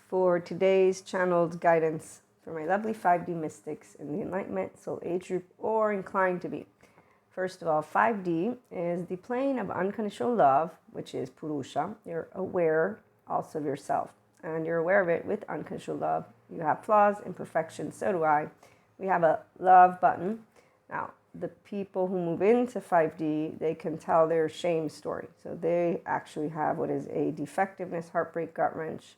for today's channeled guidance for my lovely 5D mystics in the Enlightenment Soul Age group or inclined to be. First of all, 5D is the plane of unconditional love, which is Purusha. You're aware also of yourself, and you're aware of it with unconditional love. You have flaws, imperfections, so do I. We have a love button. Now, the people who move into 5D, they can tell their shame story. So they actually have what is a defectiveness, heartbreak, gut wrench,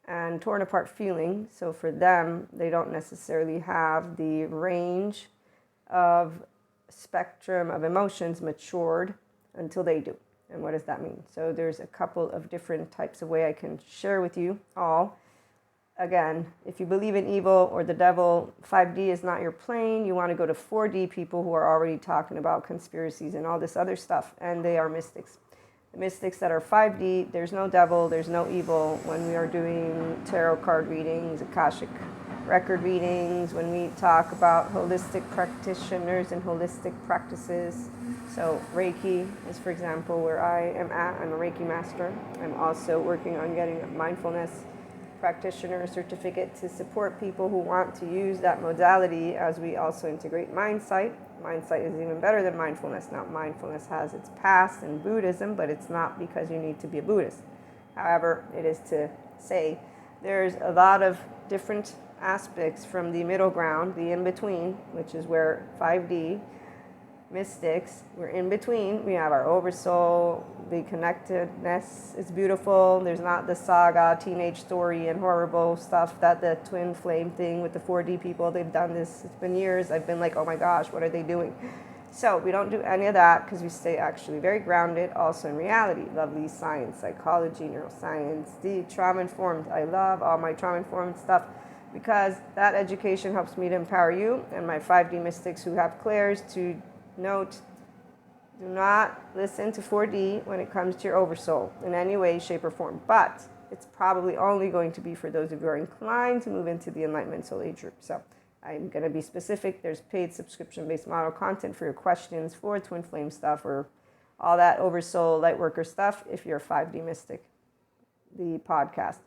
and torn apart feeling. So for them, they don't necessarily have the range of spectrum of emotions matured until they do. And what does that mean? So there's a couple of different types of way I can share with you all. Again, if you believe in evil or the devil, 5D is not your plane. You want to go to 4D people who are already talking about conspiracies and all this other stuff, and they are mystics. The mystics that are 5D, there's no devil, there's no evil. When we are doing tarot card readings, Akashic record readings, when we talk about holistic practitioners and holistic practices. So Reiki is, for example, where I am at. I'm a Reiki master. I'm also working on getting a mindfulness practitioner certificate to support people who want to use that modality, as we also integrate mindsight. Mindsight is even better than mindfulness. Now, mindfulness has its past in Buddhism, but it's not because you need to be a Buddhist. However, it is to say there's a lot of different aspects from the middle ground, the in-between, which is where 5D mystics, we're in between. We have our oversoul, the connectedness is beautiful. There's not the saga, teenage story, and horrible stuff that the twin flame thing with the 4D people, they've done this. It's been years. I've been like, oh my gosh, what are they doing? So we don't do any of that because we stay actually very grounded also in reality. Lovely science, psychology, neuroscience, the trauma-informed. I love all my trauma-informed stuff because that education helps me to empower you and my 5D mystics who have clairs to note, do not listen to 4D when it comes to your oversoul in any way, shape, or form. But it's probably only going to be for those of you who are inclined to move into the Enlightenment Soul Age group. So I'm going to be specific. There's paid subscription-based model content for your questions for twin flame stuff or all that oversoul, light worker stuff if you're a 5D mystic, the podcast.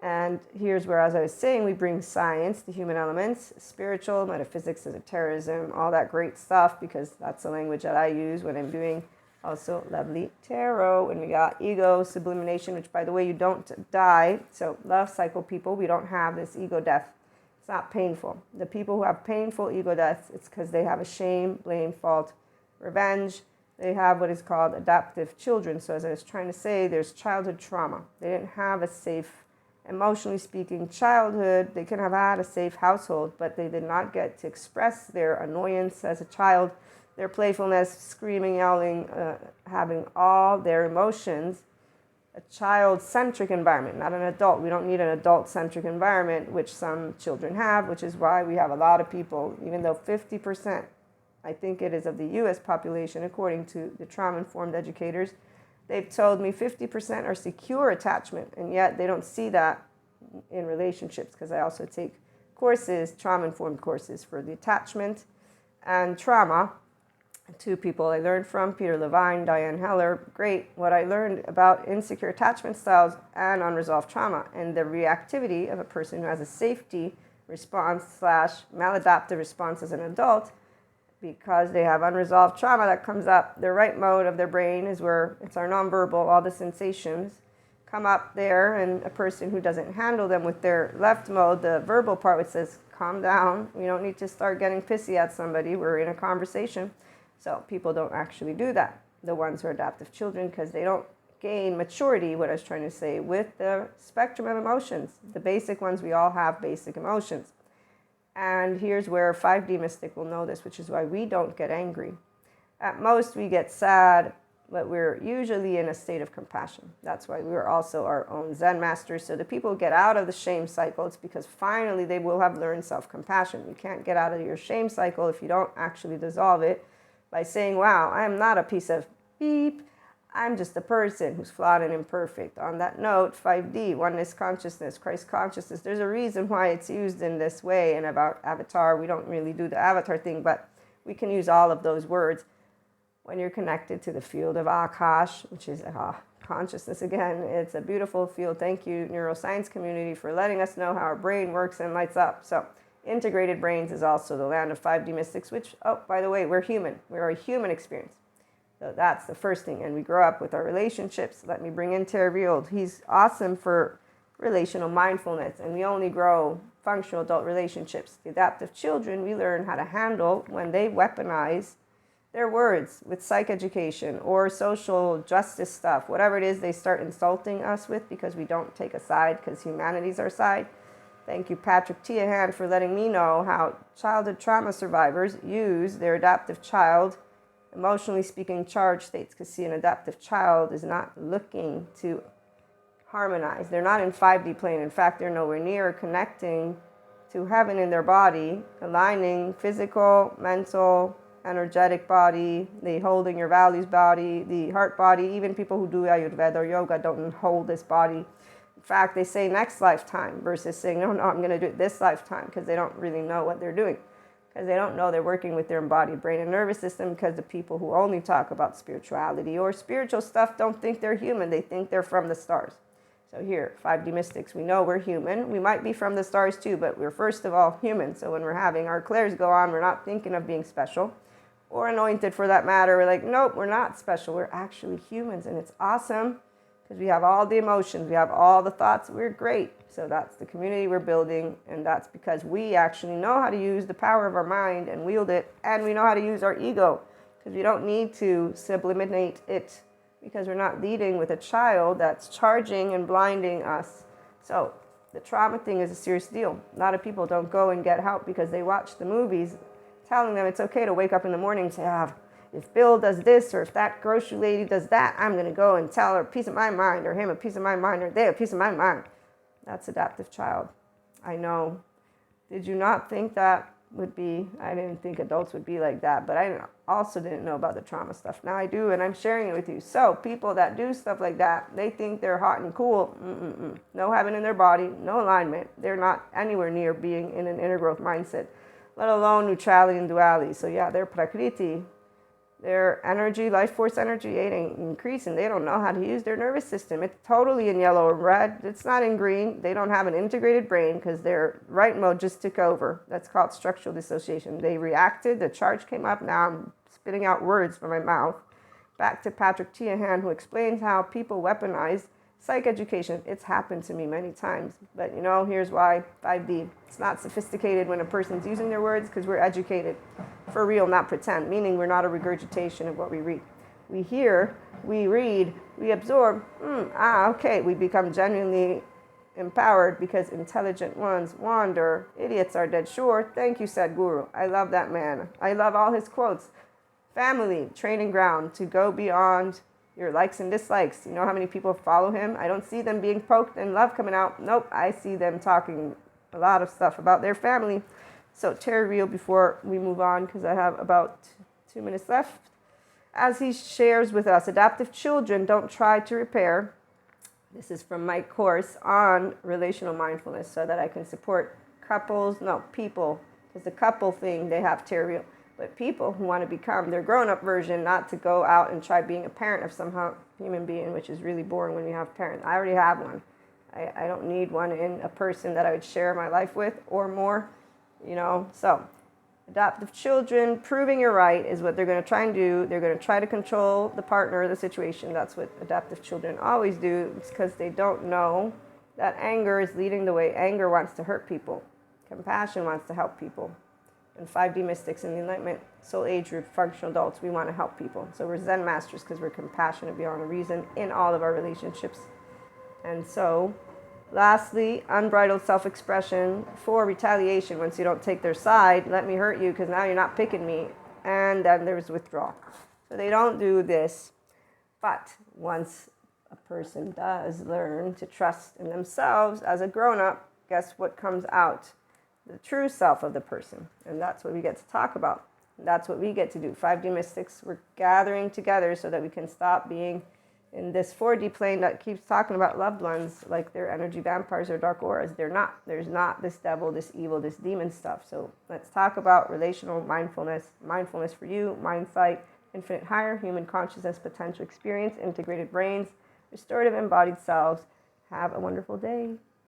And here's where, as I was saying, we bring science, the human elements, spiritual, metaphysics, esotericism, all that great stuff, because that's the language that I use when I'm doing also lovely tarot. And we got ego, sublimination, which, by the way, you don't die. So love cycle people, we don't have this ego death. It's not painful. The people who have painful ego deaths, it's because they have a shame, blame, fault, revenge. They have what is called adaptive children. So as I was trying to say, there's childhood trauma. They didn't have a safe, emotionally speaking, childhood. They could have had a safe household, but they did not get to express their annoyance as a child, their playfulness, screaming, yelling, having all their emotions. A child-centric environment, not an adult. We don't need an adult-centric environment, which some children have, which is why we have a lot of people, even though 50%, I think it is, of the U.S. population, according to the trauma-informed educators, they've told me 50% are secure attachment, and yet they don't see that in relationships, because I also take courses, trauma-informed courses for the attachment and trauma. Two people I learned from, Peter Levine, Diane Heller. Great. What I learned about insecure attachment styles and unresolved trauma and the reactivity of a person who has a safety response / maladaptive response as an adult, because they have unresolved trauma that comes up. The right mode of their brain is where it's our nonverbal, all the sensations come up there, and a person who doesn't handle them with their left mode, the verbal part, which says, calm down, we don't need to start getting pissy at somebody, we're in a conversation. So people don't actually do that, the ones who are adaptive children, because they don't gain maturity, what I was trying to say, with the spectrum of emotions. The basic ones, we all have basic emotions. And here's where 5D mystic will know this, which is why we don't get angry. At most, we get sad, but we're usually in a state of compassion. That's why we're also our own Zen masters. So the people who get out of the shame cycle, it's because finally they will have learned self-compassion. You can't get out of your shame cycle if you don't actually dissolve it by saying, wow, I am not a piece of beep. I'm just a person who's flawed and imperfect. On that note, 5D, oneness consciousness, Christ consciousness, there's a reason why it's used in this way. And about avatar, we don't really do the avatar thing, but we can use all of those words when you're connected to the field of Akash, which is consciousness again. It's a beautiful field. Thank you, neuroscience community, for letting us know how our brain works and lights up. So integrated brains is also the land of 5D mystics, which, oh, by the way, we're human. We're a human experience. So that's the first thing. And we grow up with our relationships. Let me bring in Terry Real. He's awesome for relational mindfulness. And we only grow functional adult relationships. The adaptive children, we learn how to handle when they weaponize their words with psych education or social justice stuff, whatever it is they start insulting us with because we don't take a side because humanity's our side. Thank you, Patrick Tiahan, for letting me know how childhood trauma survivors use their adaptive child, emotionally speaking, charge states. Because see, an adaptive child is not looking to harmonize. They're not in 5D plane. In fact, they're nowhere near connecting to heaven in their body, aligning physical, mental, energetic body, the holding your values body, the heart body. Even people who do Ayurveda or yoga don't hold this body. In fact, they say next lifetime versus saying, no, I'm going to do it this lifetime, because they don't really know what they're doing, because they don't know they're working with their embodied brain and nervous system, because the people who only talk about spirituality or spiritual stuff don't think they're human. They think they're from the stars. So here, 5D mystics, we know we're human. We might be from the stars too, but we're first of all human. So when we're having our clairs go on, we're not thinking of being special or anointed for that matter. We're like, nope, we're not special. We're actually humans, and it's awesome because we have all the emotions. We have all the thoughts. We're great. So that's the community we're building, and that's because we actually know how to use the power of our mind and wield it, and we know how to use our ego, because we don't need to sublimate it, because we're not leading with a child that's charging and blinding us. So the trauma thing is a serious deal. A lot of people don't go and get help because they watch the movies telling them it's okay to wake up in the morning and say, if Bill does this, or if that grocery lady does that, I'm going to go and tell her a piece of my mind, or him a piece of my mind, or they a piece of my mind. That's adaptive child. I know. Did you not think that would be? I didn't think adults would be like that, but I also didn't know about the trauma stuff. Now I do, and I'm sharing it with you. So people that do stuff like that, they think they're hot and cool. No heaven in their body, no alignment. They're not anywhere near being in an inner growth mindset, let alone neutrality and duality. So yeah, they're prakriti. Their energy, life force energy, it ain't increasing. They don't know how to use their nervous system. It's totally in yellow or red. It's not in green. They don't have an integrated brain because their right mode just took over. That's called structural dissociation. They reacted. The charge came up. Now I'm spitting out words from my mouth. Back to Patrick Tiahan, who explains how people weaponize psych education. It's happened to me many times. But here's why. 5D. It's not sophisticated when a person's using their words, because we're educated. For real, not pretend, meaning we're not a regurgitation of what we read. We hear, we read, we absorb. Okay, we become genuinely empowered because intelligent ones wander. Idiots are dead sure. Thank you, Sadhguru. I love that man. I love all his quotes. Family, training ground to go beyond your likes and dislikes. You know how many people follow him? I don't see them being poked and love coming out. Nope, I see them talking a lot of stuff about their family. So Terry Real, before we move on, because I have about 2 minutes left, as he shares with us, adaptive children don't try to repair. This is from my course on relational mindfulness, so that I can support people, because the couple thing, they have Terry Real. But people who want to become their grown-up version, not to go out and try being a parent of some human being, which is really boring when you have parents. I already have one. I don't need one in a person that I would share my life with or more. So adaptive children, proving you're right is what they're going to try and do. They're going to try to control the partner or the situation. That's what adaptive children always do. It's because they don't know that anger is leading the way. Anger wants to hurt people. Compassion wants to help people. And 5D mystics in the Enlightenment soul age group, functional adults, we want to help people. So we're Zen masters because we're compassionate beyond a reason in all of our relationships. And so lastly, unbridled self-expression for retaliation. Once you don't take their side, let me hurt you because now you're not picking me. And then there's withdrawal. So they don't do this. But once a person does learn to trust in themselves as a grown-up, guess what comes out? The true self of the person. And that's what we get to talk about. That's what we get to do. 5D mystics, we're gathering together so that we can stop being in this 4D plane that keeps talking about loved ones like they're energy vampires or dark auras. They're not. There's not this devil, this evil, this demon stuff. So let's talk about relational mindfulness. Mindfulness for you, mind sight, infinite higher, human consciousness, potential experience, integrated brains, restorative embodied selves. Have a wonderful day.